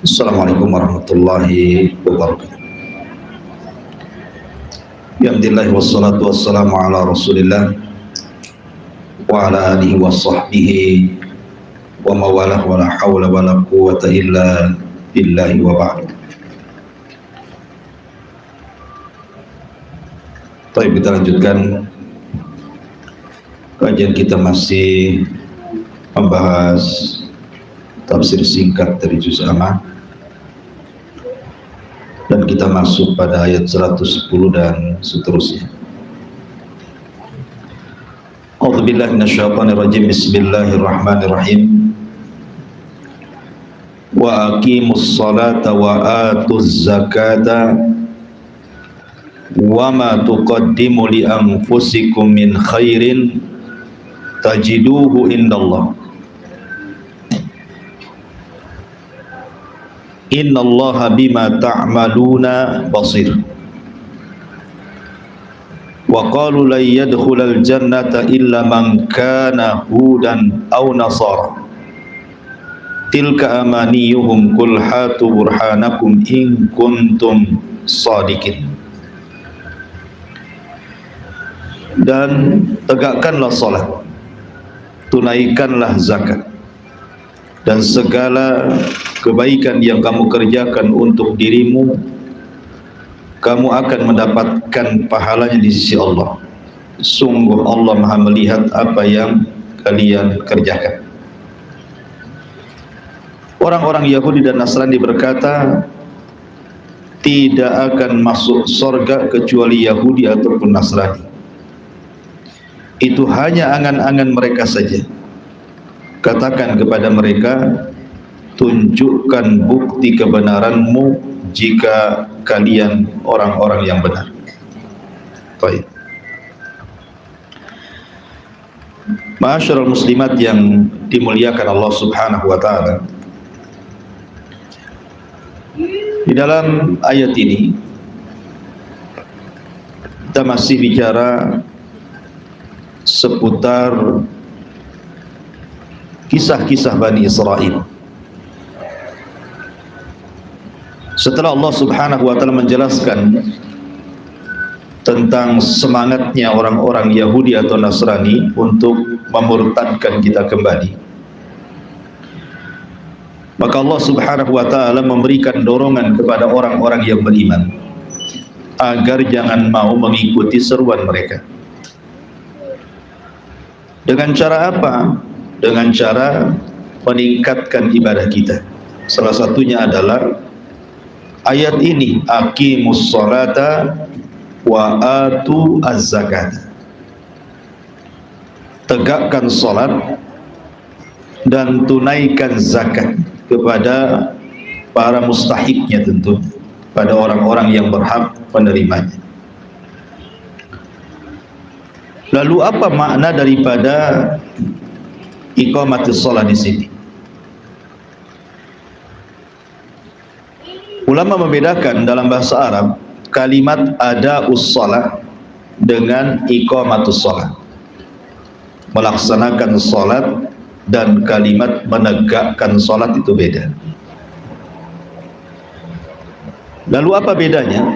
Assalamualaikum warahmatullahi wabarakatuh. Alhamdulillah wassalatu wassalamu ala Rasulillah wa ala alihi wa sahbihi wa mawalah wa la hawla wa la quwwata illa billahi wa ba'd. Baik, kita lanjutkan kajian kita, masih membahas tafsir singkat dari juz Amma, dan kita masuk pada ayat 110 dan seterusnya. A'udzubillahi minasyaitonir rajim. Bismillahirrahmanirrahim. Wa aqimus salata wa atuz zakata wa ma tuqaddimu li anfusikum min khairin tajiduhu indallah. Innallaha bima ta'maluna basir. Wa qalu lan yadkhulal jannata illa man kana hudan aw nasara. Tilka amaniyuhum qul hatu burhanakum in kuntum shadiqin. Dan tegakkanlah salat, tunaikanlah zakat, dan segala kebaikan yang kamu kerjakan untuk dirimu, kamu akan mendapatkan pahalanya di sisi Allah. Sungguh Allah Maha melihat apa yang kalian kerjakan. Orang-orang Yahudi dan Nasrani berkata, tidak akan masuk surga kecuali Yahudi ataupun Nasrani. Itu hanya angan-angan mereka saja. Katakan kepada mereka, tunjukkan bukti kebenaranmu jika kalian orang-orang yang benar. Baik. Ma'asyiral muslimat yang dimuliakan Allah Subhanahu wa taala. Di dalam ayat ini kita masih bicara seputar kisah-kisah Bani Israel. Setelah Allah Subhanahu wa taala menjelaskan tentang semangatnya orang-orang Yahudi atau Nasrani untuk memurtadkan kita kembali, maka Allah Subhanahu wa taala memberikan dorongan kepada orang-orang yang beriman agar jangan mau mengikuti seruan mereka. Dengan cara apa? Dengan cara meningkatkan ibadah kita. Salah satunya adalah ayat ini, aqimus salata wa atu az-zakata. Tegakkan salat dan tunaikan zakat kepada para mustahiknya, tentu pada orang-orang yang berhak menerimanya. Lalu apa makna daripada iqamatus shalah di sini? Ulama membedakan dalam bahasa Arab kalimat ada'us shalah dengan iqamatus shalah. Melaksanakan salat dan kalimat menegakkan salat itu beda. Lalu apa bedanya?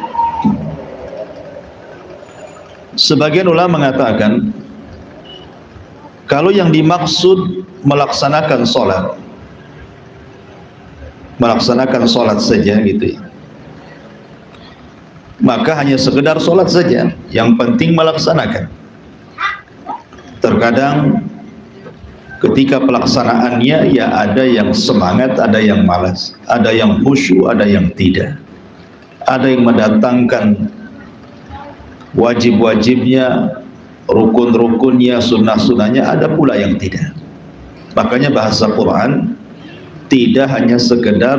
Sebagian ulama mengatakan kalau yang dimaksud melaksanakan salat saja gitu ya, maka hanya sekedar salat saja, yang penting melaksanakan. Terkadang ketika pelaksanaannya ya ada yang semangat, ada yang malas, ada yang khusyuk, ada yang tidak, ada yang mendatangkan wajib-wajibnya, rukun-rukunnya, sunnah-sunnahnya, ada pula yang tidak. Makanya bahasa Quran tidak hanya sekedar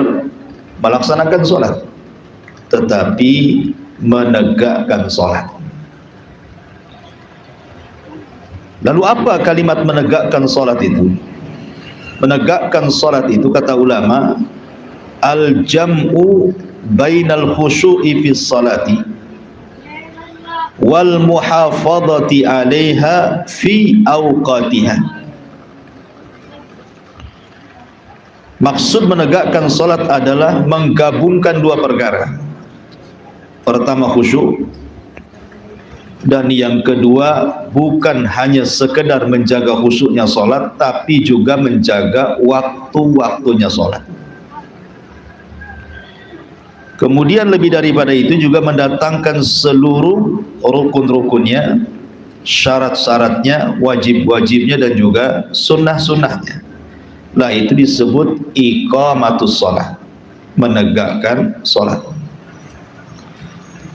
melaksanakan sholat, tetapi menegakkan sholat. Lalu apa kalimat menegakkan sholat itu? Menegakkan sholat itu, kata ulama, al-jam'u bainal khusyu'i fis salati wal muhafadhati 'alaiha fi awqatiha. Maksud menegakkan solat adalah menggabungkan dua perkara. Pertama khusyuk, dan yang kedua bukan hanya sekedar menjaga khusyuknya solat, tapi juga menjaga waktu-waktunya solat. Kemudian lebih daripada itu juga mendatangkan seluruh rukun-rukunnya, syarat-syaratnya, wajib-wajibnya, dan juga sunnah-sunnahnya. Nah, itu disebut iqamatus shalah, menegakkan salat.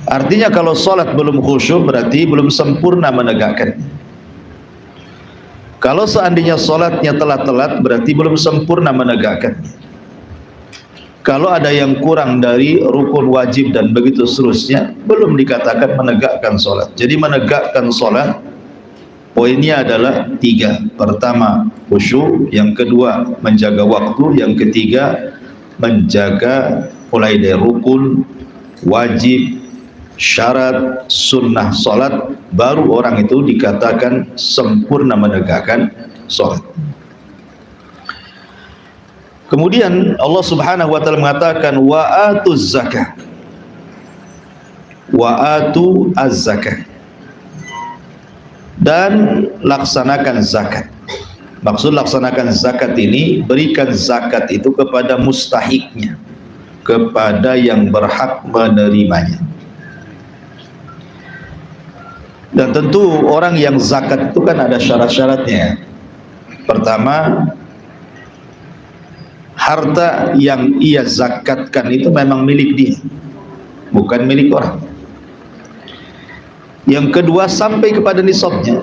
Artinya kalau salat belum khusyuk berarti belum sempurna menegakkan. Kalau seandainya salatnya telat-telat berarti belum sempurna menegakkan. Kalau ada yang kurang dari rukun wajib dan begitu seterusnya, belum dikatakan menegakkan salat. Jadi menegakkan salat poinnya adalah tiga. Pertama khusyuk, yang kedua menjaga waktu, yang ketiga menjaga mulai dari rukun, wajib, syarat, sunnah salat, baru orang itu dikatakan sempurna menegakkan salat. Kemudian Allah Subhanahu wa taala mengatakan wa atuz zakah, wa atu az-zakah, dan laksanakan zakat. Maksud laksanakan zakat ini, berikan zakat itu kepada mustahiknya, kepada yang berhak menerimanya. Dan tentu orang yang zakat itu kan ada syarat-syaratnya. Pertama, harta yang ia zakatkan itu memang milik dia, bukan milik orang. Yang kedua, sampai kepada nisabnya.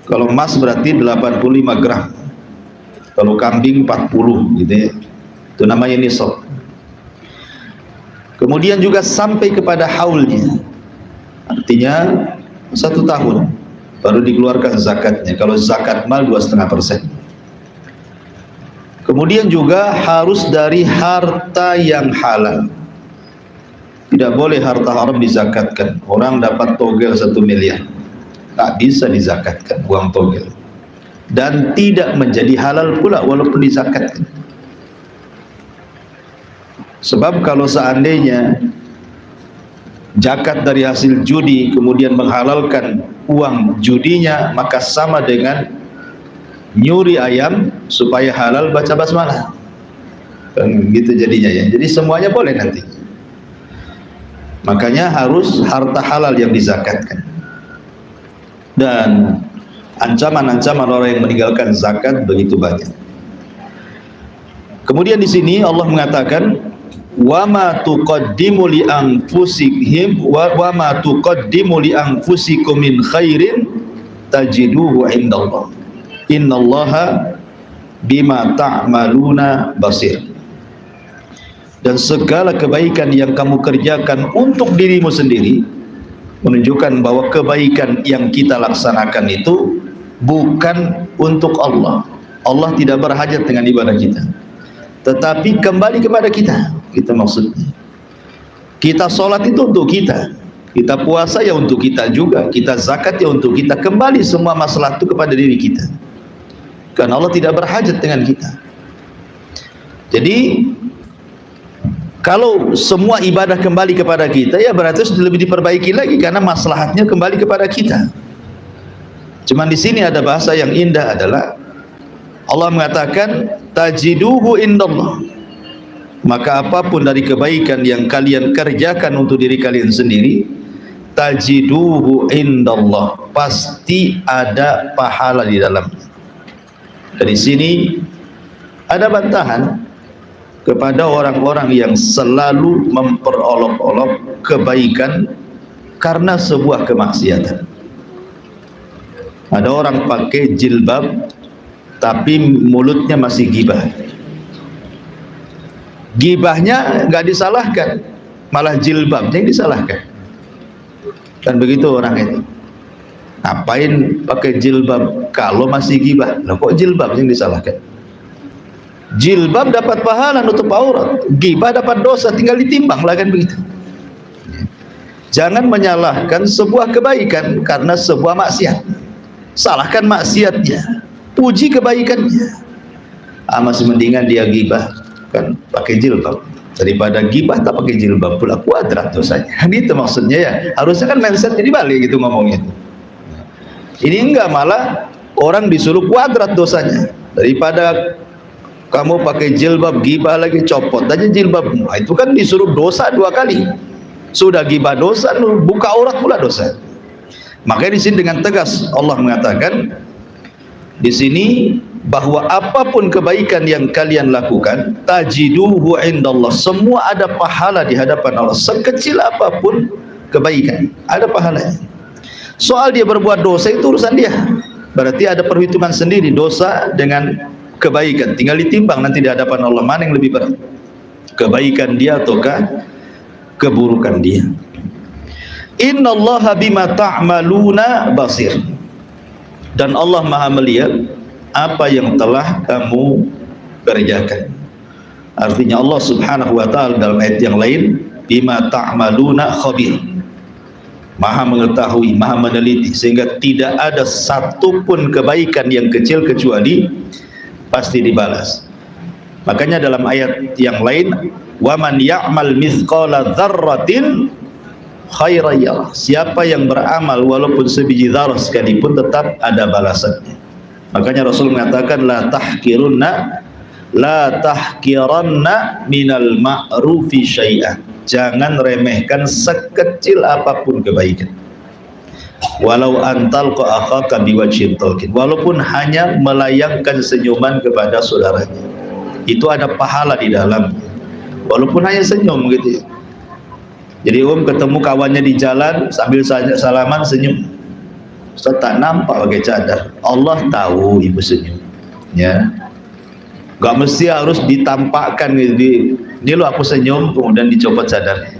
Kalau emas berarti 85 gram, kalau kambing 40 gitu ya, itu namanya nisab. Kemudian juga sampai kepada haulnya, artinya 1 tahun baru dikeluarkan zakatnya. Kalau zakat mal 2,5%. Kemudian juga harus dari harta yang halal. Tidak boleh harta haram dizakatkan. Orang dapat togel 1 miliar, tak bisa dizakatkan uang togel, dan tidak menjadi halal pula walaupun dizakatkan. Sebab kalau seandainya zakat dari hasil judi kemudian menghalalkan uang judinya, maka sama dengan nyuri ayam supaya halal baca basmalah, kan gitu jadinya ya. Jadi semuanya boleh nanti. Makanya harus harta halal yang dizakatkan. Dan ancaman-ancaman orang yang meninggalkan zakat begitu banyak. Kemudian di sini Allah mengatakan wa ma tuqaddimu li anfusihim wa ma tuqaddimu li anfusikum min khairin tajiduhu indallah innallaha bima ta'maluna basir. Dan segala kebaikan yang kamu kerjakan untuk dirimu sendiri menunjukkan bahwa kebaikan yang kita laksanakan itu bukan untuk Allah. Allah tidak berhajat dengan ibadah kita, tetapi kembali kepada kita. Itu maksudnya. Kita sholat itu untuk kita, kita puasa ya untuk kita juga, kita zakat ya untuk kita. Kembali semua masalah itu kepada diri kita, karena Allah tidak berhajat dengan kita. Jadi kalau semua ibadah kembali kepada kita, ya berarti sudah lebih diperbaiki lagi, karena maslahatnya kembali kepada kita. Cuman di sini ada bahasa yang indah, adalah Allah mengatakan tajiduhu indallah. Maka apapun dari kebaikan yang kalian kerjakan untuk diri kalian sendiri, tajiduhu indallah, pasti ada pahala di dalamnya. Dari sini ada bantahan kepada orang-orang yang selalu memperolok-olok kebaikan karena sebuah kemaksiatan. Ada orang pakai jilbab tapi mulutnya masih gibah. Gibahnya nggak disalahkan, malah jilbabnya yang disalahkan. Kan begitu orang itu. Ngapain pakai jilbab kalau masih gibah? Loh, kok jilbab yang disalahkan? Jilbab dapat pahala nutup aurat, gibah dapat dosa, tinggal ditimbang lah, kan begitu. Jangan menyalahkan sebuah kebaikan karena sebuah maksiat. Salahkan maksiatnya, puji kebaikannya. masih mendingan dia gibah kan pakai jilbab daripada gibah tak pakai jilbab, pula kuadrat dosanya. Itu maksudnya ya. Harusnya kan mindset jadi balik gitu ngomongnya. Ini enggak, malah orang disuruh kuadrat dosanya. Daripada kamu pakai jilbab, gibah lagi, copot aja jilbabmu. Itu kan disuruh dosa 2 kali. Sudah gibah dosa, buka aurat pula dosa. Makanya di sini dengan tegas Allah mengatakan di sini bahwa apapun kebaikan yang kalian lakukan, tajiduhu indallah, semua ada pahala di hadapan Allah. Sekecil apapun kebaikan, ada pahalanya. Soal dia berbuat dosa itu urusan dia. Berarti ada perhitungan sendiri dosa dengan kebaikan. Tinggal ditimbang nanti di hadapan Allah mana yang lebih berat, kebaikan dia ataukah keburukan dia. Innallaha bima ta'maluna basir. Dan Allah Maha melihat apa yang telah kamu kerjakan. Artinya Allah Subhanahu wa taala dalam ayat yang lain, bima ta'maluna khabir. Maha mengetahui, maha meneliti, sehingga tidak ada satupun kebaikan yang kecil kecuali pasti dibalas. Makanya dalam ayat yang lain, wa man ya'mal mithqala dzarratin khairan yarah, siapa yang beramal walaupun sebiji zarah sekalipun tetap ada balasannya. Makanya Rasul mengatakan la tahkiranna minal ma'rufi syai'an, jangan remehkan sekecil apapun kebaikan. Walau antalqa akhaka biwajhin talqin, walaupun hanya melayangkan senyuman kepada saudaranya, itu ada pahala di dalam, walaupun hanya senyum gitu ya. Jadi ketemu kawannya di jalan sambil salaman senyum, Ustaz tak nampak pakai cadar, Allah tahu ibu senyum ya. Gak mesti harus ditampakkan gitu. Ini lo aku senyum kemudian dicopot cadarnya,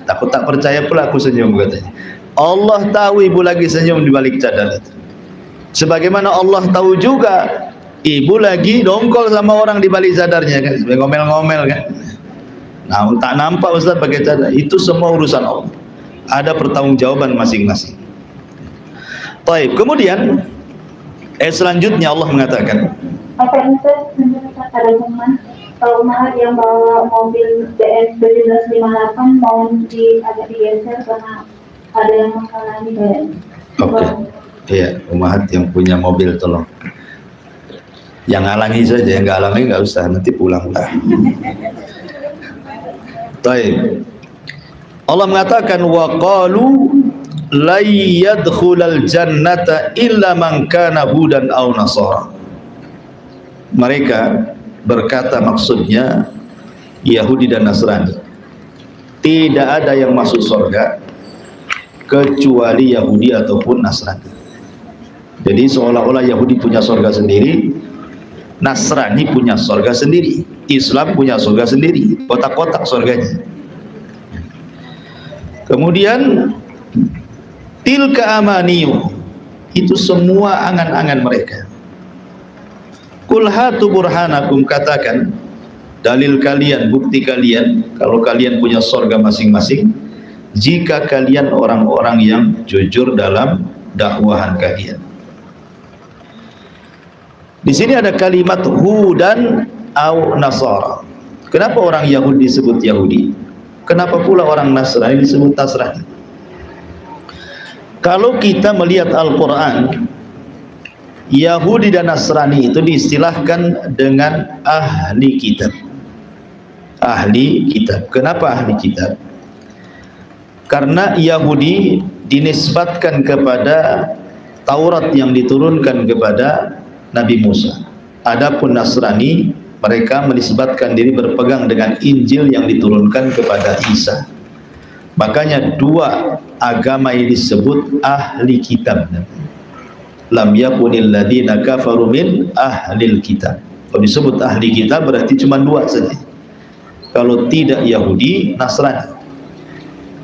takut tak percaya pula aku senyum katanya. Allah tahu ibu lagi senyum di balik cadar itu. Sebagaimana Allah tahu juga ibu lagi dongkol sama orang di balik cadarnya kan, ngomel-ngomel kan. Nah, tak nampak Ustaz pakai cadar, itu semua urusan Allah. Ada pertanggungjawaban masing-masing. Baik, kemudian selanjutnya Allah mengatakan, apa Ustaz ada teman kalau mahal yang bawa mobil BS 1758 mau agak digeser karena ada yang menghalangi kayaknya. Oke. Iya, umahat yang punya mobil tolong. Yang halangi saja, yang nggak halangi nggak usah, nanti pulang lah. Baik. Allah mengatakan wa qalu la yadkhulal jannata illa man kana hudan aw nasara. Mereka berkata, maksudnya Yahudi dan Nasrani, tidak ada yang masuk surga kecuali Yahudi ataupun Nasrani. Jadi seolah-olah Yahudi punya surga sendiri, Nasrani punya surga sendiri, Islam punya surga sendiri, kotak-kotak surganya. Kemudian tilka amaniyu, itu semua angan-angan mereka. Qul hatu burhanakum, katakan dalil kalian, bukti kalian kalau kalian punya surga masing-masing, jika kalian orang-orang yang jujur dalam dakwahan kalian. Di sini ada kalimat hudan au nasara. Kenapa orang Yahudi disebut Yahudi? Kenapa pula orang Nasrani disebut Nasrani? Kalau kita melihat Al-Quran, Yahudi dan Nasrani itu diistilahkan dengan ahli kitab. Ahli kitab. Kenapa ahli kitab? Karena Yahudi dinisbatkan kepada Taurat yang diturunkan kepada Nabi Musa. Adapun Nasrani, mereka menisbatkan diri berpegang dengan Injil yang diturunkan kepada Isa. Makanya dua agama ini disebut ahli kitab. Lam yakunil ladina kafaru min ahlil kitab. Kalau disebut ahli kitab berarti cuma dua saja. Kalau tidak Yahudi, Nasrani.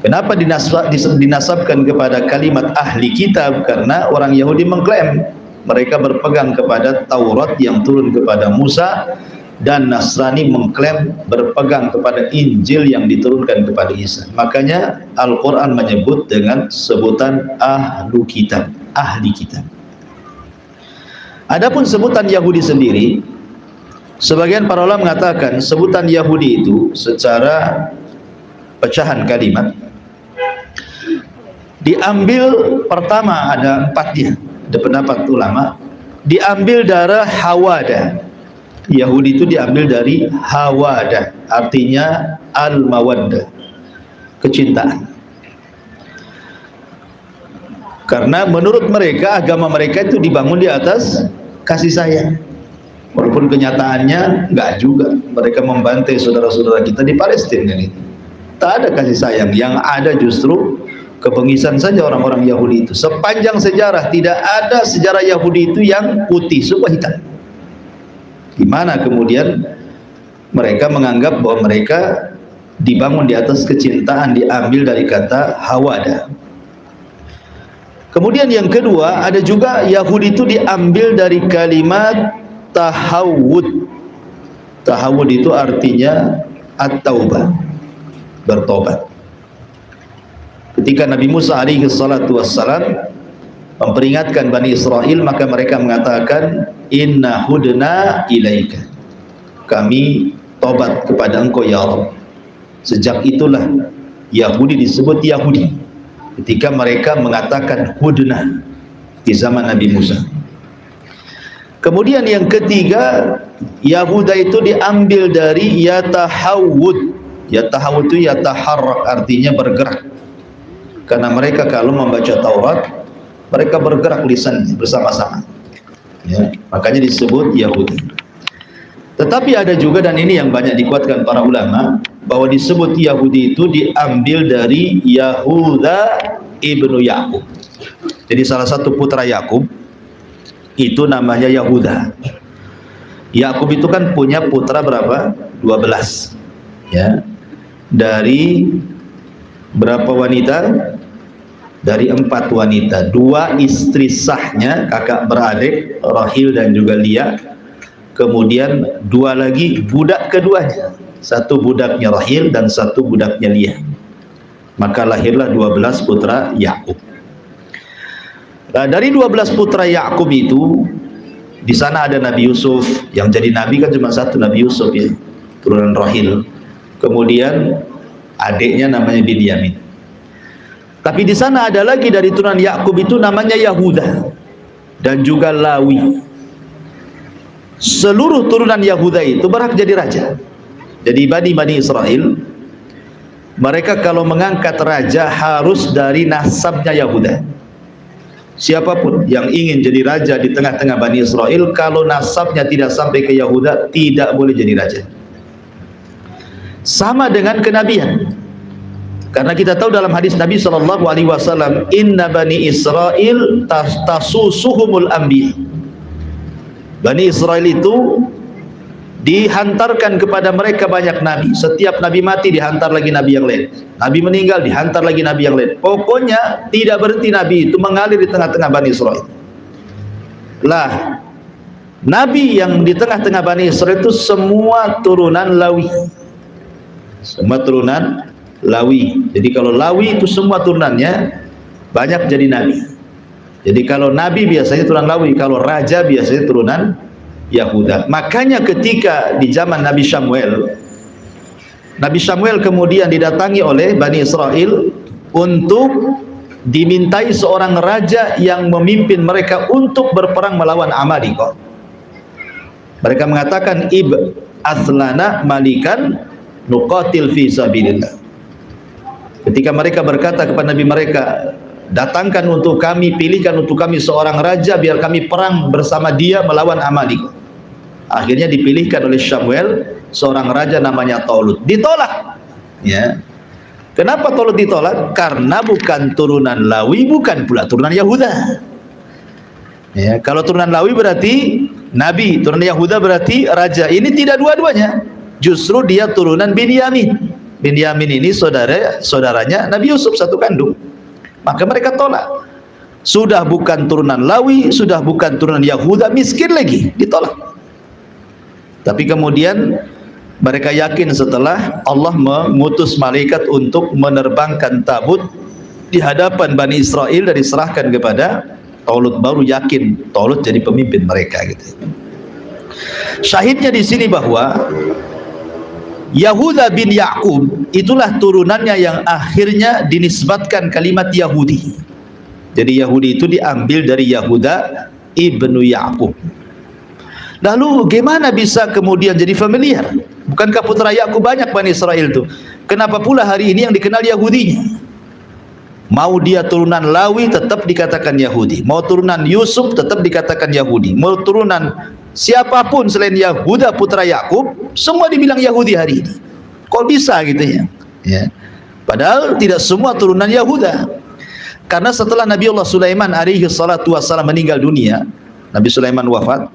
Kenapa dinasabkan kepada kalimat ahli kitab? Karena orang Yahudi mengklaim mereka berpegang kepada Taurat yang turun kepada Musa, dan Nasrani mengklaim berpegang kepada Injil yang diturunkan kepada Isa. Makanya Al-Quran menyebut dengan sebutan ahlu kitab, ahli kitab. Adapun sebutan Yahudi sendiri, Sebagian para ulama mengatakan sebutan Yahudi itu secara pecahan kalimat diambil, pertama ada empatnya, ada pendapat ulama, diambil dari hawada. Yahudi itu diambil dari hawada, artinya al-mawaddah, kecintaan. Karena menurut mereka, agama mereka itu dibangun di atas kasih sayang. Walaupun kenyataannya enggak juga, mereka membantai saudara-saudara kita di Palestina ini. Tak ada kasih sayang, yang ada justru kebengisan saja orang-orang Yahudi itu. Sepanjang sejarah tidak ada sejarah Yahudi itu yang putih, semua hitam. Gimana kemudian mereka menganggap bahwa mereka dibangun di atas kecintaan, diambil dari kata hawada. Kemudian yang kedua, ada juga Yahudi itu diambil dari kalimat tahawud. Tahawud itu artinya at-taubah, bertobat. Ketika Nabi Musa alaihi salatu wassalam memperingatkan Bani Israel, maka mereka mengatakan, inna hudna ilaika, kami tobat kepada engkau ya Allah. Sejak itulah Yahudi disebut Yahudi, ketika mereka mengatakan hudna di zaman Nabi Musa. Kemudian yang ketiga, Yahuda itu diambil dari yatahawud. Yatahawud itu yataharrak, artinya bergerak. Karena mereka kalau membaca Taurat, mereka bergerak lisannya bersama-sama, ya, makanya disebut Yahudi. Tetapi ada juga, dan ini yang banyak dikuatkan para ulama, bahwa disebut Yahudi itu diambil dari Yahuda ibnu Yakub. Jadi salah satu putra Yakub itu namanya Yahuda. Yakub itu kan punya putra berapa? 12, ya. Dari berapa wanita? Dari 4 wanita, 2 istri sahnya, kakak beradik, Rahil dan juga Lia. Kemudian 2 lagi budak keduanya, 1 budaknya Rahil dan 1 budaknya Lia. Maka lahirlah 12 putra Yakub. Nah, dari 12 putra Yakub itu, di sana ada Nabi Yusuf, yang jadi nabi kan cuma 1, Nabi Yusuf, ya, turunan Rahil. Kemudian adiknya namanya Binyamin. Tapi di sana ada lagi dari turunan Yakub itu namanya Yahuda dan juga Lawi. Seluruh turunan Yahuda itu berhak jadi raja. Jadi Bani Israel, mereka kalau mengangkat raja harus dari nasabnya Yahuda. Siapapun yang ingin jadi raja di tengah-tengah Bani Israel, kalau nasabnya tidak sampai ke Yahuda, tidak boleh jadi raja. Sama dengan kenabian. Karena kita tahu dalam hadis Nabi SAW, inna Bani Israel tasusuhumul anbiya. Bani Israel itu dihantarkan kepada mereka banyak nabi. Setiap nabi mati dihantar lagi nabi yang lain. Nabi meninggal dihantar lagi nabi yang lain. Pokoknya tidak berhenti nabi itu mengalir di tengah-tengah Bani Israel. Lah, nabi yang di tengah-tengah Bani Israel itu semua turunan Lawi. Semua turunan Lawi. Jadi kalau Lawi itu semua turunannya banyak jadi nabi. Jadi kalau nabi biasanya turunan Lawi, kalau raja biasanya turunan Yahuda. Makanya ketika di zaman Nabi Samuel kemudian didatangi oleh Bani Israel untuk dimintai seorang raja yang memimpin mereka untuk berperang melawan Amalek. Mereka mengatakan, aslana malikan nuqatil fi sabilillah. Ketika mereka berkata kepada Nabi mereka, datangkan untuk kami, pilihkan untuk kami seorang raja biar kami perang bersama dia melawan Amalek. Akhirnya dipilihkan oleh Samuel seorang raja namanya Talut. Ditolak, ya. Kenapa Talut ditolak? Karena bukan turunan Lawi, bukan pula turunan Yahuda. Ya, kalau turunan Lawi berarti nabi, turunan Yahuda berarti raja. Ini tidak dua-duanya. Justru dia turunan Binyamin. Binyamin ini saudaranya Nabi Yusuf, satu kandung. Maka mereka tolak. Sudah bukan turunan Lawi, sudah bukan turunan Yahuda, miskin lagi, ditolak. Tapi kemudian mereka yakin setelah Allah mengutus malaikat untuk menerbangkan tabut di hadapan Bani Israel dan diserahkan kepada Talut, baru yakin Talut jadi pemimpin mereka gitu. Syahidnya di sini bahwa Yahuda bin Ya'qub itulah turunannya yang akhirnya dinisbatkan kalimat Yahudi. Jadi Yahudi itu diambil dari Yahuda ibnu Ya'qub. Lalu gimana bisa kemudian jadi familiar? Bukankah putra Yakub banyak Bani Israel itu? Kenapa pula hari ini yang dikenal Yahudinya? Mau dia turunan Lawi tetap dikatakan Yahudi, mau turunan Yusuf tetap dikatakan Yahudi, mau turunan siapapun selain Yahuda putra Yakub semua dibilang Yahudi hari ini. Kok bisa gitu ya? Padahal tidak semua turunan Yahuda. Karena setelah Nabi Allah Sulaiman alaihi salatu wassalam meninggal dunia, Nabi Sulaiman wafat,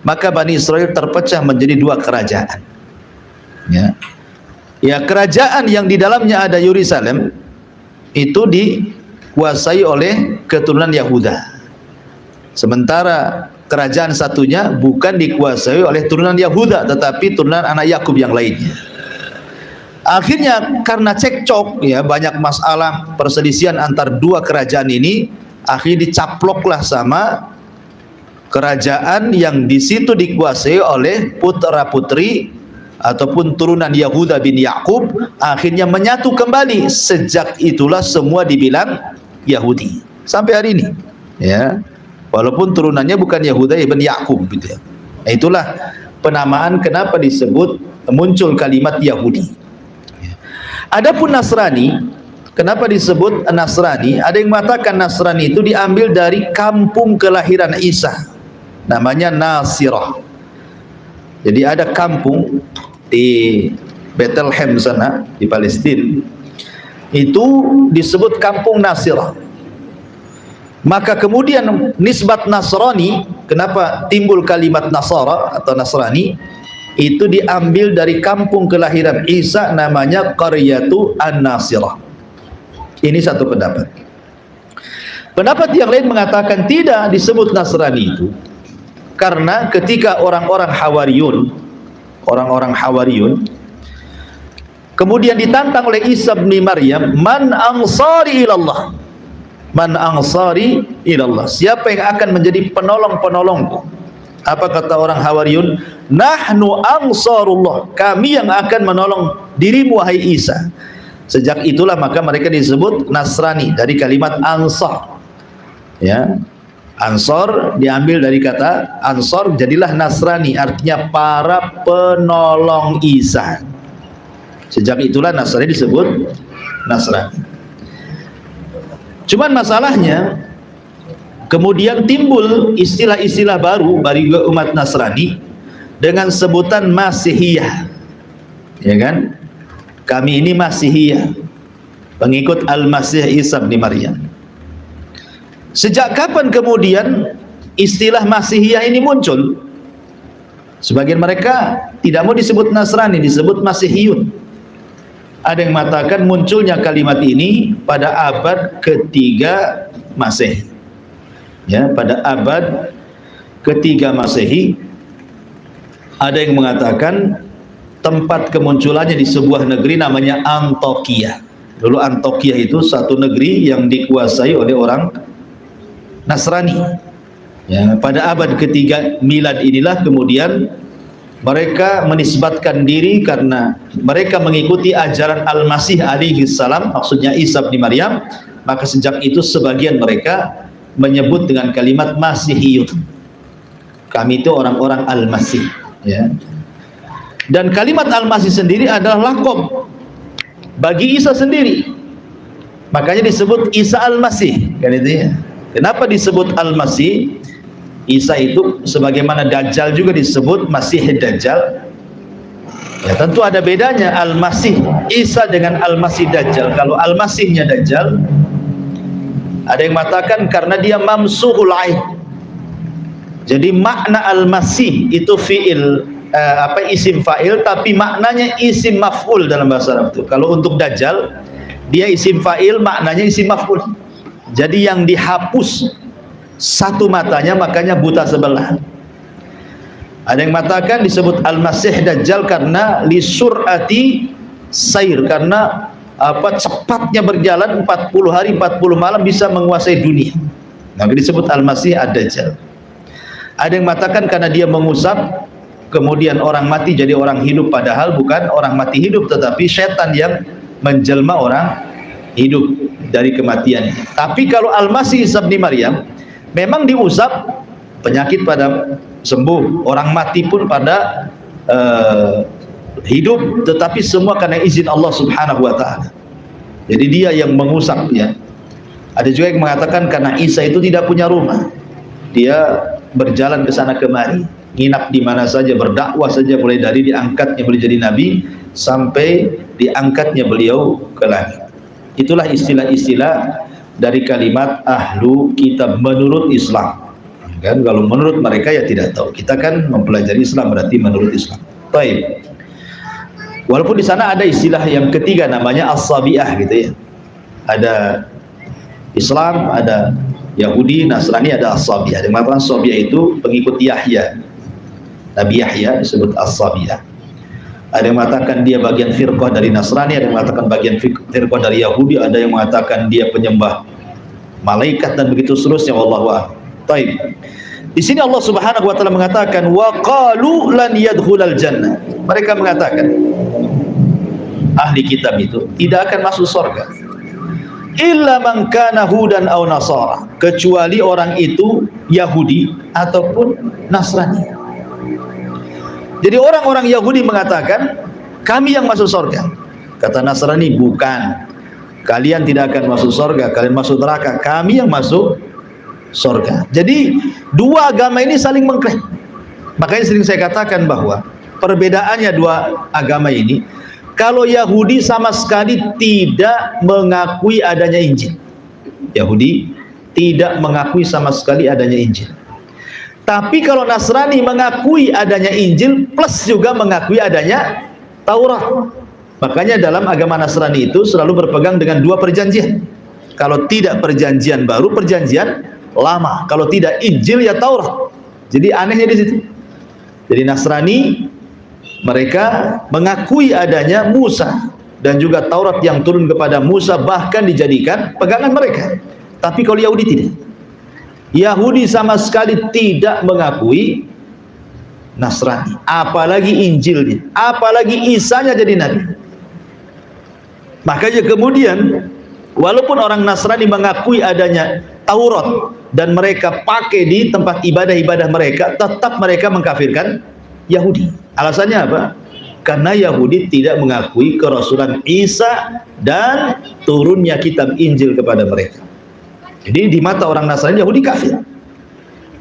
maka Bani Israel terpecah menjadi dua kerajaan. Ya, kerajaan yang di dalamnya ada Yerusalem itu dikuasai oleh keturunan Yahuda. Sementara kerajaan satunya bukan dikuasai oleh turunan Yahuda, tetapi turunan anak Yakub yang lainnya. Akhirnya karena cekcok, ya, banyak masalah perselisihan antar dua kerajaan ini, akhirnya dicaploklah sama kerajaan yang di situ dikuasai oleh putra putri ataupun turunan Yahuda bin Ya'qub, akhirnya menyatu kembali. Sejak itulah semua dibilang Yahudi sampai hari ini, ya, walaupun turunannya bukan Yahuda ibn Ya'qub gitu ya. Itulah penamaan kenapa disebut muncul kalimat Yahudi. Adapun Nasrani, kenapa disebut Nasrani? Ada yang mengatakan Nasrani itu diambil dari kampung kelahiran Isa, namanya Nasirah. Jadi ada kampung di Bethlehem sana di Palestina, itu disebut kampung Nasirah. Maka kemudian nisbat Nasrani, kenapa timbul kalimat Nasara atau Nasrani, itu diambil dari kampung kelahiran Isa, namanya Qaryatu An-Nasirah. Ini satu pendapat. Pendapat yang lain mengatakan tidak disebut Nasrani itu karena ketika orang-orang Hawariyun kemudian ditantang oleh Isa bin Maryam, man ansari ilallah, man ansari ilallah, siapa yang akan menjadi penolong-penolongku? Apa kata orang Hawariyun? Nahnu ansarullah, kami yang akan menolong dirimu wahai Isa. Sejak itulah maka mereka disebut Nasrani dari kalimat ansar, ya. Ansor diambil dari kata Ansor, jadilah Nasrani, artinya para penolong Isa. Sejak itulah Nasrani disebut Nasrani. Cuman masalahnya kemudian timbul istilah-istilah baru bagi umat Nasrani dengan sebutan Masihiyah, ya kan? Kami ini Masihiyah, pengikut Al-Masih Isa bin Maryam. Sejak kapan kemudian istilah Masihiyah ini muncul? Sebagian mereka tidak mau disebut Nasrani, disebut Masihiyun. Ada yang mengatakan munculnya kalimat ini pada abad ketiga Masehi. Ya, pada abad ketiga Masehi. Ada yang mengatakan tempat kemunculannya di sebuah negeri namanya Antokia. Dulu Antokia itu satu negeri yang dikuasai oleh orang Nasrani. Ya, pada abad ketiga milad inilah kemudian mereka menisbatkan diri karena mereka mengikuti ajaran Al-Masih alaihi salam, maksudnya Isa bin Maryam. Maka sejak itu sebagian mereka menyebut dengan kalimat Masihiyun. Kami itu orang-orang Al-Masih, ya. Dan kalimat Al-Masih sendiri adalah laqab bagi Isa sendiri. Makanya disebut Isa Al-Masih, kan itu ya. Kenapa disebut Al-Masih? Isa itu sebagaimana Dajjal juga disebut Masih Dajjal. Ya, tentu ada bedanya Al-Masih Isa dengan Al-Masih Dajjal. Kalau Al-Masihnya Dajjal, ada yang mengatakan karena dia mamsuhul ain. Jadi makna Al-Masih itu fiil, isim fa'il, tapi maknanya isim maf'ul dalam bahasa Arab itu. Kalau untuk Dajjal, dia isim fa'il, maknanya isim maf'ul. Jadi yang dihapus satu matanya, makanya buta sebelah. Ada yang mengatakan disebut Al-Masih Dajjal karena li sur'ati sair, karena cepatnya berjalan 40 hari 40 malam bisa menguasai dunia. Maka disebut Al-Masih Ad-Dajjal. Ada yang mengatakan karena dia mengusap kemudian orang mati jadi orang hidup, padahal bukan orang mati hidup, tetapi setan yang menjelma orang hidup dari kematian. Tapi kalau Al-Masih Isa bin Maryam memang diusap, penyakit pada sembuh, orang mati pun pada hidup, tetapi semua karena izin Allah Subhanahu wa taala. Jadi dia yang mengusap ya. Ada juga yang mengatakan karena Isa itu tidak punya rumah, dia berjalan ke sana kemari, nginap di mana saja, berdakwah saja, mulai dari diangkatnya beliau jadi nabi sampai diangkatnya beliau ke langit. Itulah istilah-istilah dari kalimat ahlu kitab menurut Islam. Kan kalau menurut mereka ya tidak tahu. Kita kan mempelajari Islam, berarti menurut Islam. Baik. Walaupun di sana ada istilah yang ketiga namanya as-sabiah gitu ya. Ada Islam, ada Yahudi, Nasrani, ada as-sabiah. Yang mengatakan as-sabiah itu pengikut Yahya. Nabi Yahya disebut as-sabiah. Ada yang mengatakan dia bagian firqah dari Nasrani, ada yang mengatakan bagian firqah dari Yahudi, ada yang mengatakan dia penyembah malaikat dan begitu seterusnya. Wallahu a'lam. Baik. Di sini Allah Subhanahu wa taala mengatakan wa qalu lan yadkhulal jannah. Mereka mengatakan ahli kitab itu tidak akan masuk surga illa man kana hudan aw nasara, kecuali orang itu Yahudi ataupun Nasrani. Jadi orang-orang Yahudi mengatakan kami yang masuk surga. Kata Nasrani bukan, kalian tidak akan masuk surga, kalian masuk neraka, kami yang masuk surga. Jadi dua agama ini saling mengklaim. Makanya sering saya katakan bahwa perbedaannya dua agama ini, kalau Yahudi sama sekali tidak mengakui adanya Injil. Yahudi tidak mengakui sama sekali adanya Injil. Tapi kalau Nasrani mengakui adanya Injil plus juga mengakui adanya Taurat. Makanya dalam agama Nasrani itu selalu berpegang dengan dua perjanjian. Kalau tidak perjanjian baru, perjanjian lama. Kalau tidak Injil ya Taurat. Jadi anehnya di situ. Jadi Nasrani mereka mengakui adanya Musa dan juga Taurat yang turun kepada Musa, bahkan dijadikan pegangan mereka. Tapi kalau Yahudi tidak. Yahudi sama sekali tidak mengakui Nasrani, apalagi Injilnya, apalagi Isanya jadi nabi. Makanya kemudian walaupun orang Nasrani mengakui adanya Taurat dan mereka pakai di tempat ibadah-ibadah mereka, tetap mereka mengkafirkan Yahudi. Alasannya apa? Karena Yahudi tidak mengakui kerasulan Isa dan turunnya kitab Injil kepada mereka. Jadi di mata orang Nasrani, Yahudi kafir.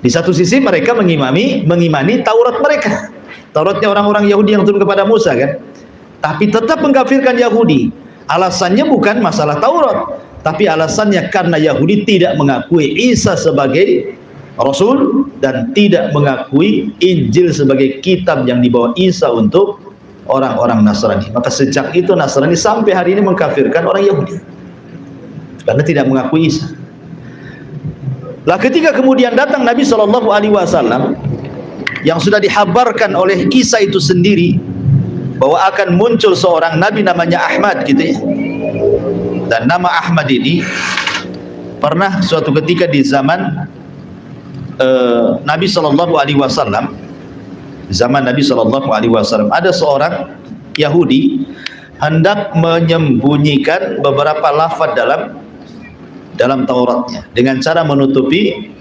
Di satu sisi mereka mengimani Taurat mereka, Tauratnya orang-orang Yahudi yang turun kepada Musa kan, tapi tetap mengkafirkan Yahudi. Alasannya bukan masalah Taurat, tapi alasannya karena Yahudi tidak mengakui Isa sebagai Rasul dan tidak mengakui Injil sebagai kitab yang dibawa Isa untuk orang-orang Nasrani. Maka sejak itu Nasrani sampai hari ini mengkafirkan orang Yahudi karena tidak mengakui Isa. Lah ketika kemudian datang Nabi SAW yang sudah dihabarkan oleh Isa itu sendiri bahwa akan muncul seorang Nabi namanya Ahmad gitu ya. Dan nama Ahmad ini pernah suatu ketika di zaman Nabi SAW, zaman Nabi SAW ada seorang Yahudi hendak menyembunyikan beberapa lafaz dalam Tauratnya dengan cara menutupi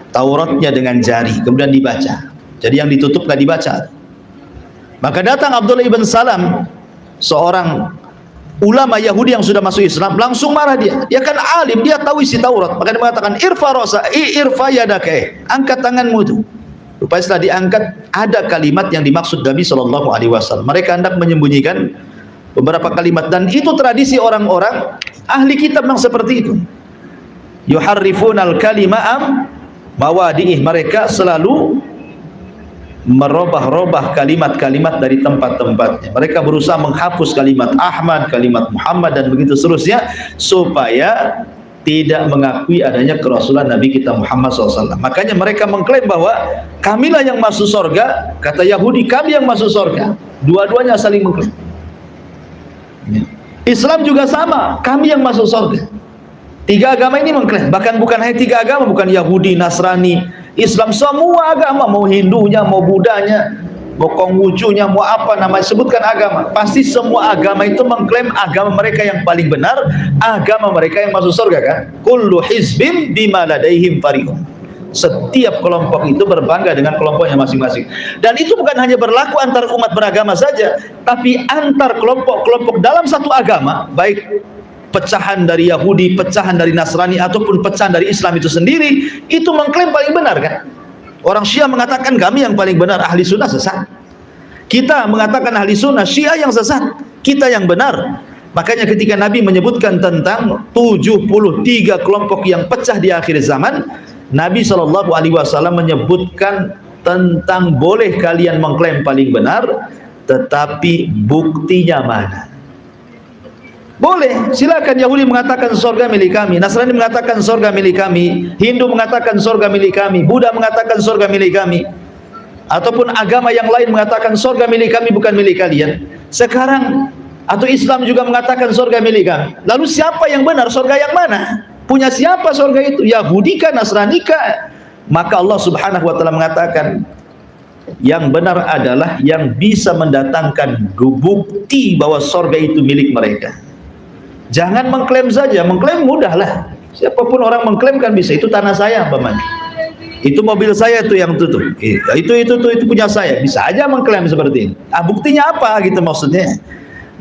Tauratnya dengan jari, kemudian dibaca. Jadi yang ditutup nggak dibaca. Maka datang Abdullah ibn Salam, seorang ulama Yahudi yang sudah masuk Islam, langsung marah dia. Dia kan alim, dia tahu isi Taurat. Maka dia mengatakan irfa yadaka, angkat tanganmu itu. Rupanya setelah diangkat ada kalimat yang dimaksud Nabi SAW. Mereka hendak menyembunyikan beberapa kalimat, dan itu tradisi orang-orang ahli kitab yang seperti itu. Yuharrifunal kalima'am mawadi'ih, mereka selalu merubah-rubah kalimat-kalimat dari tempat-tempatnya. Mereka berusaha menghapus kalimat Ahmad, kalimat Muhammad dan begitu seterusnya supaya tidak mengakui adanya kerasulan Nabi kita Muhammad SAW. Makanya mereka mengklaim bahwa kamilah yang masuk surga, kata Yahudi kami yang masuk surga. Dua-duanya saling mengklaim. Islam juga sama, kami yang masuk surga. Tiga agama ini mengklaim, bahkan bukan hanya tiga agama, bukan Yahudi, Nasrani, Islam, semua agama, mau Hindunya, mau Budanya, mau Konghucunya, mau apa namanya, sebutkan agama. Pasti semua agama itu mengklaim agama mereka yang paling benar, agama mereka yang masuk surga kan. Kullu hizbin bima ladaihim farihun. Setiap kelompok itu berbangga dengan kelompoknya masing-masing. Dan itu bukan hanya berlaku antar umat beragama saja, tapi antar kelompok-kelompok dalam satu agama, baik pecahan dari Yahudi, pecahan dari Nasrani, ataupun pecahan dari Islam itu sendiri, itu mengklaim paling benar kan. Orang Syiah mengatakan kami yang paling benar, ahli sunnah sesat. Kita mengatakan ahli sunnah, Syiah yang sesat, kita yang benar. Makanya ketika Nabi menyebutkan tentang 73 kelompok yang pecah di akhir zaman, Nabi SAW menyebutkan tentang boleh kalian mengklaim paling benar, tetapi buktinya mana? Boleh, silakan. Yahudi mengatakan surga milik kami, Nasrani mengatakan surga milik kami, Hindu mengatakan surga milik kami, Buddha mengatakan surga milik kami, ataupun agama yang lain mengatakan surga milik kami bukan milik kalian. Sekarang atau Islam juga mengatakan surga milik kami. Lalu siapa yang benar? Surga yang mana? Punya siapa surga itu? Yahudi kah, Nasrani kah? Maka Allah Subhanahu wa taala mengatakan yang benar adalah yang bisa mendatangkan bukti bahwa surga itu milik mereka. Jangan mengklaim saja. Mengklaim mudahlah. Siapapun orang mengklaim kan bisa. Itu tanah saya, paman. Itu mobil saya tuh yang tutup. Itu punya saya. Bisa aja mengklaim seperti ini. Ah, buktinya apa gitu maksudnya?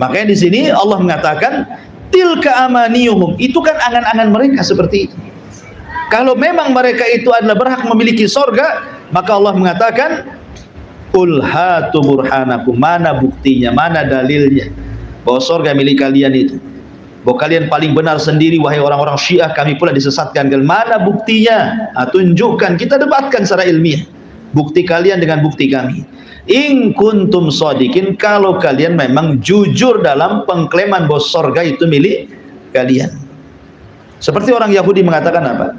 Makanya di sini Allah mengatakan tilka amaniyuhum, itu kan angan-angan mereka seperti itu. Kalau memang mereka itu adalah berhak memiliki sorga, maka Allah mengatakan qul hatu burhanakum, mana buktinya, mana dalilnya bahwa sorga milik kalian itu, bahwa kalian paling benar sendiri wahai orang-orang Syiah, kami pula disesatkan. Mana buktinya? Tunjukkan, kita debatkan secara ilmiah bukti kalian dengan bukti kami. In kuntum shadiqin, kalau kalian memang jujur dalam pengklaiman bahwa surga itu milik kalian. Seperti orang Yahudi mengatakan apa?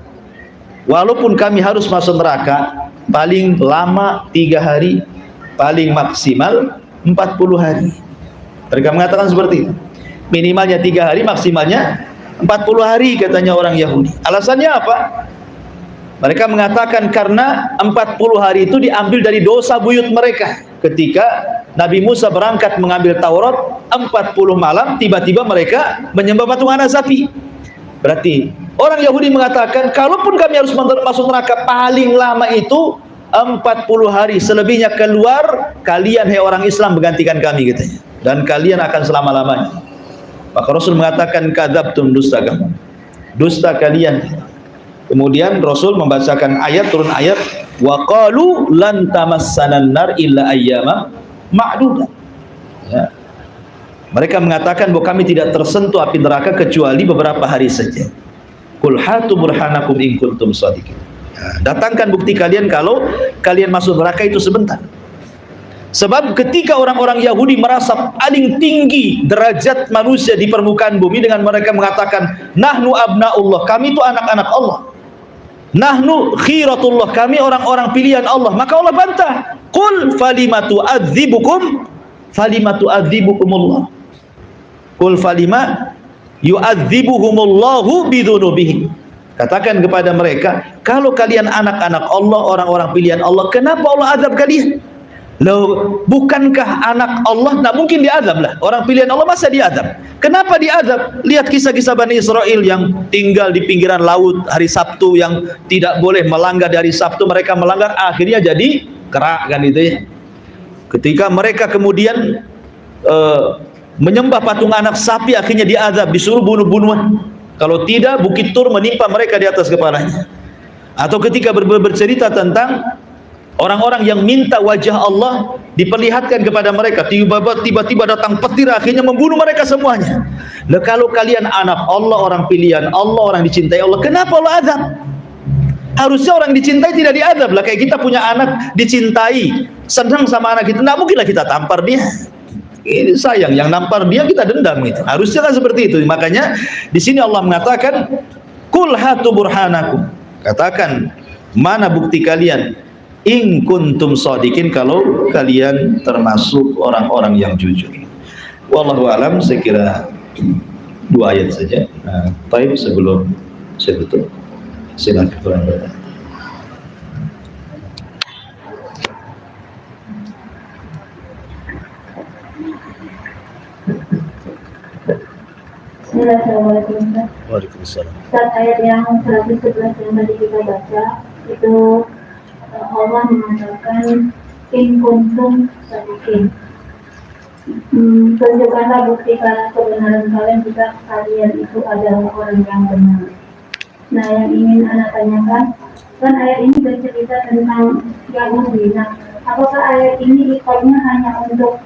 Walaupun kami harus masuk neraka paling lama 3 hari, paling maksimal 40 hari. Mereka mengatakan seperti itu. Minimalnya 3 hari, maksimalnya 40 hari katanya orang Yahudi. Alasannya apa? Mereka mengatakan karena 40 hari itu diambil dari dosa buyut mereka. Ketika Nabi Musa berangkat mengambil Taurat, 40 malam tiba-tiba mereka menyembah patung anak sapi. Berarti orang Yahudi mengatakan kalaupun kami harus masuk neraka paling lama itu 40 hari, selebihnya keluar, kalian hai orang Islam menggantikan kami katanya. Dan kalian akan selama-lamanya. Maka Rasul mengatakan kadzabtum, dusta kamu. Dusta kalian. Kemudian Rasul membacakan ayat, turun ayat, wa qalu lan tamassanan nar illa ayyama ma'dudah. Ya. Mereka mengatakan bahwa kami tidak tersentuh api neraka kecuali beberapa hari saja. Qul hatu burhanakum in kuntum shadiqin. Datangkan bukti kalian kalau kalian masuk neraka itu sebentar. Sebab ketika orang-orang Yahudi merasa paling tinggi derajat manusia di permukaan bumi dengan mereka mengatakan nahnu abnaullah, kami itu anak-anak Allah, nahnu khiratullah, kami orang-orang pilihan Allah, maka Allah bantah, qul falimatu adzibukumullah, qul falima yu'adzibuhumullahu bidzunubihim. Katakan kepada mereka, kalau kalian anak-anak Allah, orang-orang pilihan Allah, kenapa Allah azab kalian? Loh, bukankah anak Allah tak mungkin diazab lah? Orang pilihan Allah masa diazab? Kenapa diazab? Lihat kisah-kisah Bani Israel yang tinggal di pinggiran laut hari Sabtu, yang tidak boleh melanggar di hari Sabtu, mereka melanggar, akhirnya jadi kerak kan itu ya. Ketika mereka kemudian menyembah patung anak sapi, akhirnya diazab, disuruh bunuh-bunuhan. Kalau tidak, bukit Tur menimpa mereka di atas kepalanya. Atau ketika bercerita tentang orang-orang yang minta wajah Allah diperlihatkan kepada mereka, tiba-tiba datang petir, akhirnya membunuh mereka semuanya. Nah, kalau kalian anak Allah, orang pilihan Allah, orang dicintai Allah, kenapa Allah azab? Harusnya orang dicintai tidak diazab lah. Kayak kita punya anak dicintai, senang sama anak kita, nggak mungkinlah kita tampar dia. Ini sayang, yang nampar dia kita dendam gitu. Harusnya kan seperti itu. Makanya di sini Allah mengatakan kul hatu burhanakum, katakan mana bukti kalian in kuntum shadiqin, kalau kalian termasuk orang-orang yang jujur. Wallahu alam, saya kira 2 ayat saja. Baik, sebelum saya tutup, silakan. Assalamualaikum Ustaz. Waalaikumsalam. Saat ayat yang 111 yang tadi kita baca itu Allah mengatakan in kuntum sadiqin. Tunjukkanlah bukti karena kebenaran kalian jika kalian itu adalah orang yang benar. Nah, yang ingin Anda tanyakan, kan ayat ini bercerita tentang Yahudi. Nah, apakah ayat ini ikonnya hanya untuk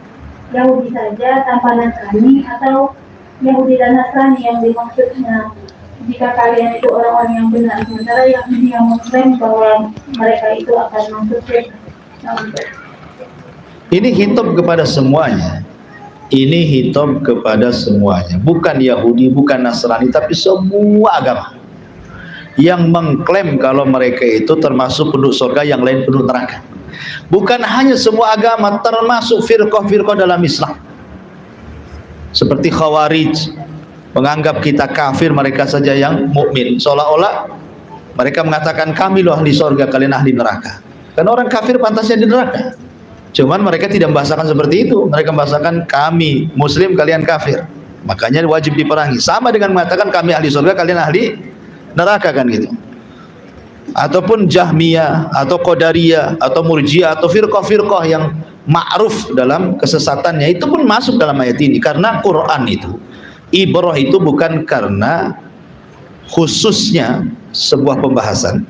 Yahudi saja tanpa Nasrani, atau Yahudi dan Nasrani yang dimaksudnya jika kalian itu orang-orang yang benar, sementara Yahudi yang mengklaim bahwa mereka itu akan masuk surga? Ini hitop kepada semuanya. Ini hitop kepada semuanya. Bukan Yahudi, bukan Nasrani, tapi semua agama yang mengklaim kalau mereka itu termasuk penduduk surga, yang lain penduduk neraka. Bukan hanya semua agama, termasuk firqah-firqah dalam Islam. Seperti Khawarij, menganggap kita kafir, mereka saja yang mukmin. Seolah-olah mereka mengatakan kami loh ahli surga, kalian ahli neraka. Karena orang kafir pantasnya di neraka. Cuman mereka tidak membahasakan seperti itu. Mereka membahasakan kami muslim, kalian kafir, makanya wajib diperangi. Sama dengan mengatakan kami ahli surga, kalian ahli neraka, kan gitu. Ataupun Jahmiyah atau Qadariyah atau Murji'ah atau firqah-firqah yang ma'ruf dalam kesesatannya, itu pun masuk dalam ayat ini. Karena Quran itu ibrah itu bukan karena khususnya sebuah pembahasan,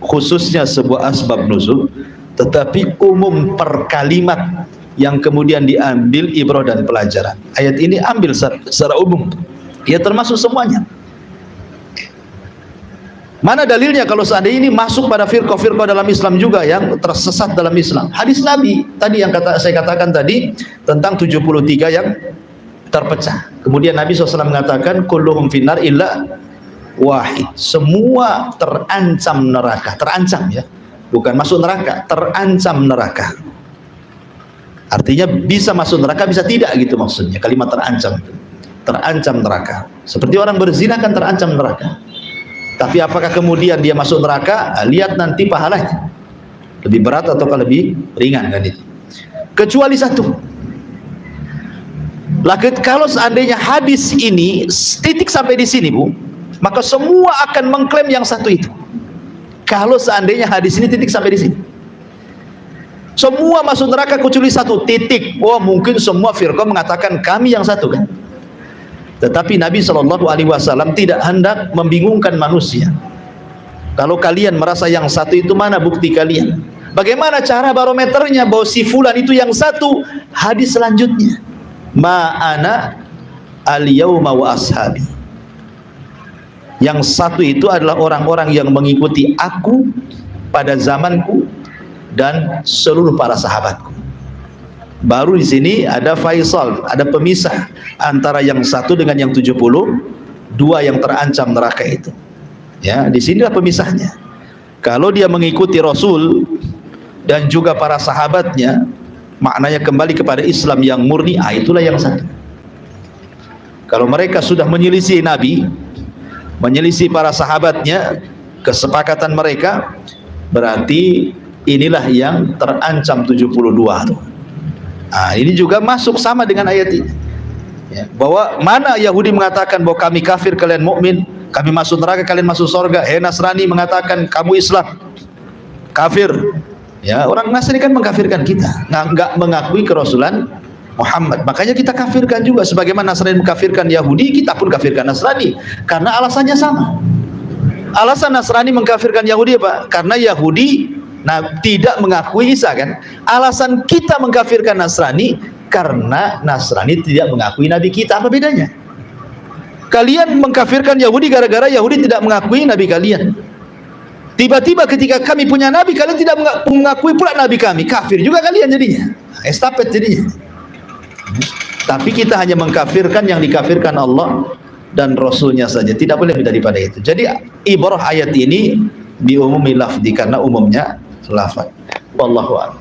khususnya sebuah asbab nuzul, tetapi umum per kalimat yang kemudian diambil ibrah dan pelajaran. Ayat ini ambil secara umum, ya termasuk semuanya. Mana dalilnya kalau seandainya ini masuk pada firqah-firqah dalam Islam juga yang tersesat dalam Islam? Hadis Nabi tadi yang saya katakan tadi tentang 73 yang terpecah. Kemudian Nabi SAW mengatakan kulluhum finnar illa wahid. Semua terancam neraka. Terancam, ya, bukan masuk neraka, terancam neraka. Artinya bisa masuk neraka, bisa tidak, gitu maksudnya kalimat terancam. Terancam neraka. Seperti orang berzina kan terancam neraka. Tapi apakah kemudian dia masuk neraka? Lihat nanti pahalanya lebih berat atau lebih ringan, kan itu. Kecuali satu. Kalau seandainya hadis ini titik sampai di sini, Bu, maka semua akan mengklaim yang satu itu. Kalau seandainya hadis ini titik sampai di sini, semua masuk neraka kecuali satu, titik. Wah, mungkin semua firqah mengatakan kami yang satu, kan? Tetapi Nabi SAW tidak hendak membingungkan manusia. Kalau kalian merasa yang satu itu, mana bukti kalian? Bagaimana cara barometernya bahwa si fulan itu yang satu? Hadis selanjutnya, ma'ana al-yawma wa ashabi. Yang satu itu adalah orang-orang yang mengikuti aku pada zamanku dan seluruh para sahabatku. Baru di sini ada faisal, ada pemisah antara yang satu dengan yang 72 yang terancam neraka itu. Ya, di sinilah pemisahnya. Kalau dia mengikuti Rasul dan juga para sahabatnya, maknanya kembali kepada Islam yang murni, itulah yang satu. Kalau mereka sudah menyelisih Nabi, menyelisih para sahabatnya, kesepakatan mereka, berarti inilah yang terancam 72 tuh. Ini juga masuk sama dengan ayat ini, ya, bahwa mana Yahudi mengatakan bahwa kami kafir, kalian mukmin, kami masuk neraka, kalian masuk surga. Nasrani mengatakan kamu Islam, kafir. Ya, orang Nasrani kan mengkafirkan kita, nggak mengakui kerasulan Muhammad. Makanya kita kafirkan juga, sebagaimana Nasrani mengkafirkan Yahudi, kita pun kafirkan Nasrani, karena alasannya sama. Alasan Nasrani mengkafirkan Yahudi apa? Karena Yahudi tidak mengakui Isa, kan? Alasan kita mengkafirkan Nasrani karena Nasrani tidak mengakui Nabi kita. Apa bedanya? Kalian mengkafirkan Yahudi gara-gara Yahudi tidak mengakui Nabi kalian. Tiba-tiba ketika kami punya Nabi, kalian tidak mengakui pula Nabi kami. Kafir juga kalian jadinya. Estafet jadinya. Tapi kita hanya mengkafirkan yang dikafirkan Allah dan Rasulnya saja. Tidak boleh lebih daripada itu. Jadi ibrah ayat ini diumumi lafzi karena umumnya lafaz. Wallahu a'lam.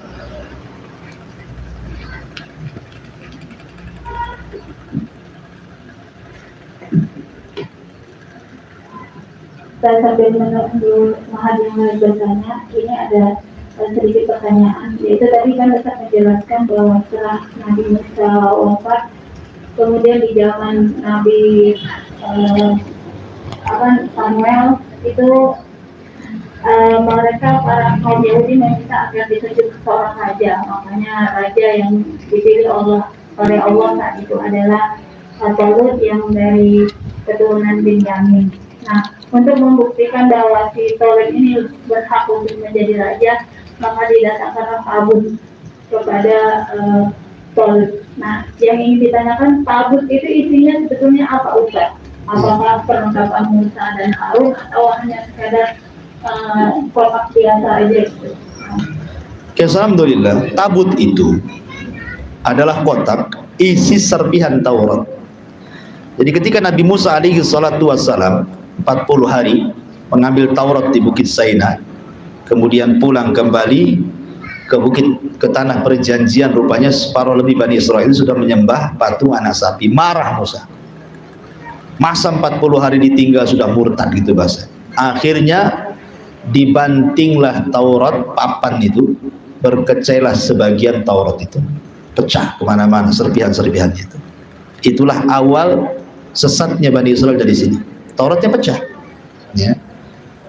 Saya sambil menunggu Mahathir bertanya, ini ada sedikit pertanyaan, yaitu tadi kan Ustaz menjelaskan bahwa setelah Nabi Musa wafat, kemudian di zaman Nabi Samuel itu mereka para kaum Yahudi meminta agar ditunjuk seorang raja, makanya raja yang dipilih oleh Allah saat itu adalah Talut yang dari keturunan Benyamin. Nah, untuk membuktikan bahwa si Talut ini berhak untuk menjadi raja, maka didatangkanlah tabut kepada Talut. Nah, yang ingin ditanyakan, tabut itu isinya sebetulnya apa, Ustaz? Apakah perlengkapan Musa dan Harun atau hanya sekadar kotak biasa aja gitu? Alhamdulillah, tabut itu adalah kotak isi serpihan Taurat. Jadi ketika Nabi Musa alaihi salatu wassalam 40 hari mengambil Taurat di Bukit Saina, kemudian pulang kembali ke tanah perjanjian, rupanya separuh lebih Bani Israel sudah menyembah patung anak sapi. Marah Musa. Masa 40 hari ditinggal sudah murtad gitu bahasa. Akhirnya dibantinglah Taurat, papan itu, berkecailah sebagian Taurat itu, pecah kemana-mana serpihan-serpihannya itu. Itulah awal sesatnya Bani Israel dari sini. Tauratnya pecah, ya.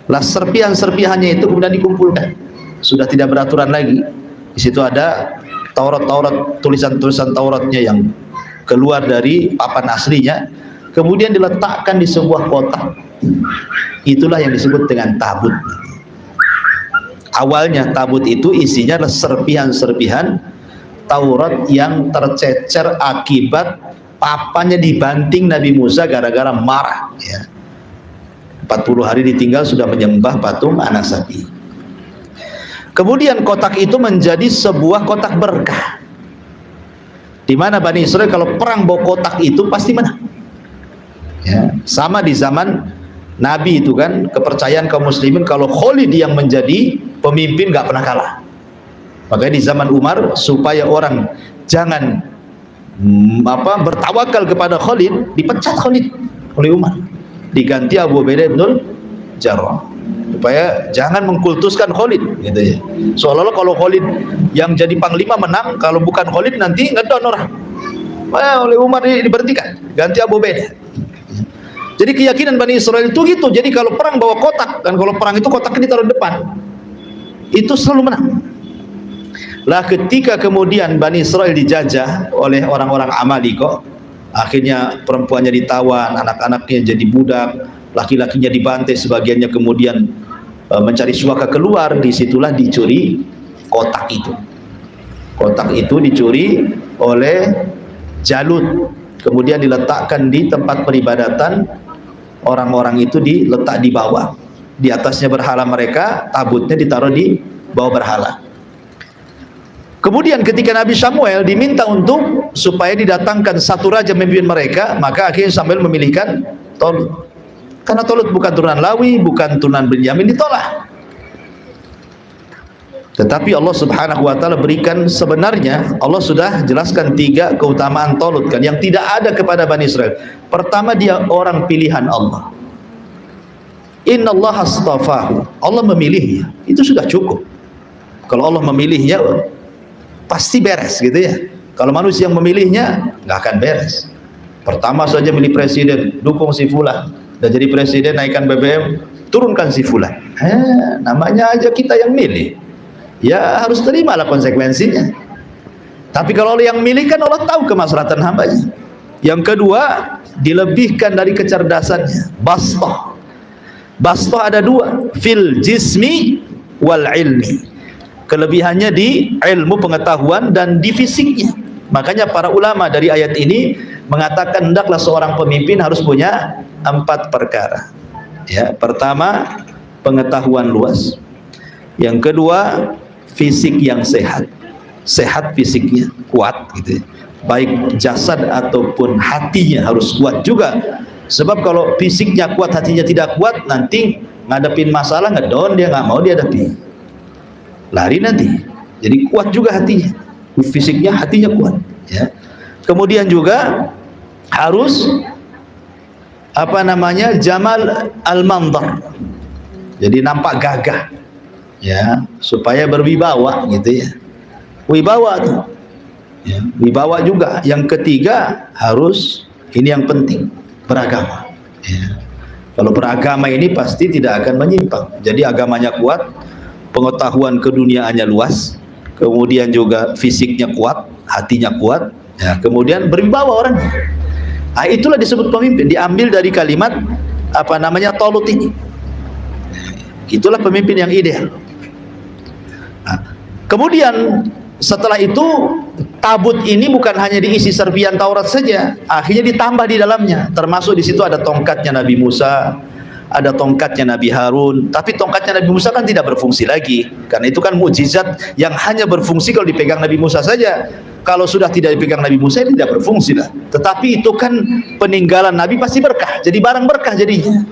Lah serpihan-serpihannya itu kemudian dikumpulkan, sudah tidak beraturan lagi. Di situ ada Taurat, tulisan-tulisan Tauratnya yang keluar dari papan aslinya, kemudian diletakkan di sebuah kotak. Itulah yang disebut dengan tabut. Awalnya tabut itu isinya adalah serpihan-serpihan Taurat yang tercecer akibat papannya dibanting Nabi Musa gara-gara marah, ya. 40 hari ditinggal sudah menyembah patung anak sapi. Kemudian kotak itu menjadi sebuah kotak berkah, di mana Bani Israel kalau perang bawa kotak itu pasti menang, ya. Sama di zaman Nabi itu kan, kepercayaan kaum muslimin kalau Khalid yang menjadi pemimpin gak pernah kalah. Makanya di zaman Umar, supaya orang jangan bertawakal kepada Khalid, dipecat Khalid oleh Umar, diganti Abu Ubaidah bin Jarrah, supaya jangan mengkultuskan Khalid gitu ya. Seolah-olah kalau Khalid yang jadi panglima menang, kalau bukan Khalid nanti ngedon orang. Oleh Umar diberhentikan, ganti Abu Ubaidah. Jadi keyakinan Bani Israel itu gitu. Jadi kalau perang bawa kotak, dan kalau perang itu kotaknya ditaruh depan, itu selalu menang. Lah ketika kemudian Bani Israel dijajah oleh orang-orang Amalika, akhirnya perempuannya ditawan, anak-anaknya jadi budak, laki-lakinya dibantai, sebagiannya kemudian mencari suaka keluar. Disitulah dicuri kotak itu. Kotak itu dicuri oleh Jalut, kemudian diletakkan di tempat peribadatan. Orang-orang itu diletak di bawah, di atasnya berhala mereka, tabutnya ditaruh di bawah berhala. Kemudian ketika Nabi Samuel diminta untuk supaya didatangkan satu raja memimpin mereka, maka akhirnya Samuel memilihkan Talut, karena Talut bukan turunan Lawi, bukan turunan Benyamin, ditolak. Tetapi Allah Subhanahu wa taala berikan, sebenarnya Allah sudah jelaskan 3 keutamaan Talut kan, yang tidak ada kepada Bani Israel. Pertama, dia orang pilihan Allah. Innallaha astafahu, Allah memilihnya. Itu sudah cukup. Kalau Allah memilihnya pasti beres gitu ya. Kalau manusia yang memilihnya nggak akan beres. Pertama saja milih presiden, dukung si fulan. Dan jadi presiden, naikkan BBM, turunkan si fulan. Namanya aja kita yang milih, ya harus terimalah konsekuensinya. Tapi kalau Allah yang milih kan, Allah tahu kemaslahatan hambanya. Yang kedua, dilebihkan dari kecerdasannya. Bastah ada 2, fil jismi wal ilmi. Kelebihannya di ilmu pengetahuan dan di fisiknya. Makanya para ulama dari ayat ini mengatakan hendaklah seorang pemimpin harus punya 4 perkara. Ya, pertama, pengetahuan luas. Yang kedua, fisik yang sehat. Sehat fisiknya, kuat gitu ya. Baik jasad ataupun hatinya harus kuat juga. Sebab kalau fisiknya kuat, hatinya tidak kuat, nanti ngadepin masalah ngedon, dia nggak mau dihadapi, lari nanti. Jadi kuat juga hatinya, fisiknya, hatinya kuat ya. Kemudian juga harus jamal al-mandhar, jadi nampak gagah ya, supaya berwibawa gitu ya. Wibawa tuh Ya, dibawa juga. Yang ketiga harus, ini yang penting, beragama. Ya. Kalau beragama ini pasti tidak akan menyimpang. Jadi agamanya kuat, pengetahuan keduniaannya luas, kemudian juga fisiknya kuat, hatinya kuat, ya, kemudian berwibawa orang. Nah, itulah disebut pemimpin. Diambil dari kalimat apa namanya, Talut ini. Itulah pemimpin yang ideal. Nah, kemudian setelah itu tabut ini bukan hanya diisi serpian Taurat saja, akhirnya ditambah di dalamnya. Termasuk di situ ada tongkatnya Nabi Musa, ada tongkatnya Nabi Harun. Tapi tongkatnya Nabi Musa kan tidak berfungsi lagi, karena itu kan mukjizat yang hanya berfungsi kalau dipegang Nabi Musa saja. Kalau sudah tidak dipegang Nabi Musa, tidak berfungsi lah. Tetapi itu kan peninggalan Nabi, pasti berkah, jadi barang berkah jadinya.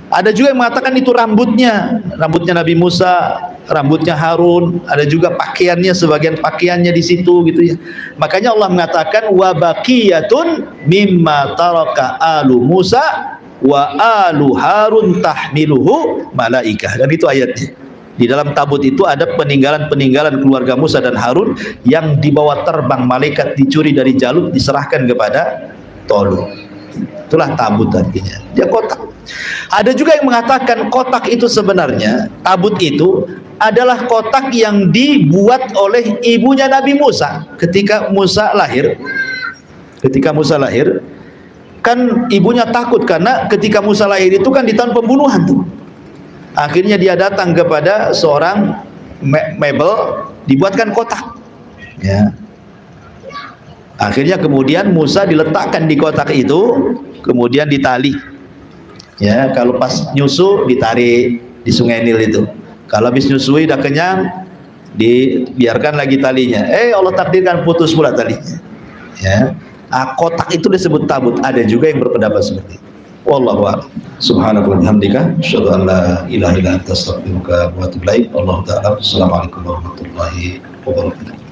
Ada juga yang mengatakan itu rambutnya Nabi Musa, rambutnya Harun, ada juga pakaiannya, sebagian pakaiannya di situ gitu ya. Makanya Allah mengatakan wa baqiyatun mimma taraka alu Musa wa alu Harun tahmiluhu malaikah. Dan itu ayatnya. Di dalam tabut itu ada peninggalan-peninggalan keluarga Musa dan Harun yang dibawa terbang malaikat, dicuri dari Jalut, diserahkan kepada Talut. Itulah tabut artinya. Dia kotak. Ada juga yang mengatakan kotak itu sebenarnya, tabut itu adalah kotak yang dibuat oleh ibunya Nabi Musa ketika Musa lahir. Ketika Musa lahir, kan ibunya takut karena ketika Musa lahir itu kan di tahun pembunuhan tuh. Akhirnya dia datang kepada seorang mebel, dibuatkan kotak. Ya. Akhirnya kemudian Musa diletakkan di kotak itu, kemudian ditali. Ya, kalau pas nyusu ditarik di Sungai Nil itu. Kalau habis nyusui udah kenyang, dibiarkan lagi talinya. Allah takdirkan putus pula talinya. Ya, kotak itu disebut tabut. Ada juga yang berpendapat seperti itu. Wallahu a'lam. Subhanaka wa bihamdika asyhadu an la ilaha illa anta astaghfiruka wa atubu ilaik. Wallahu ta'ala. Assalamualaikum warahmatullahi wabarakatuh.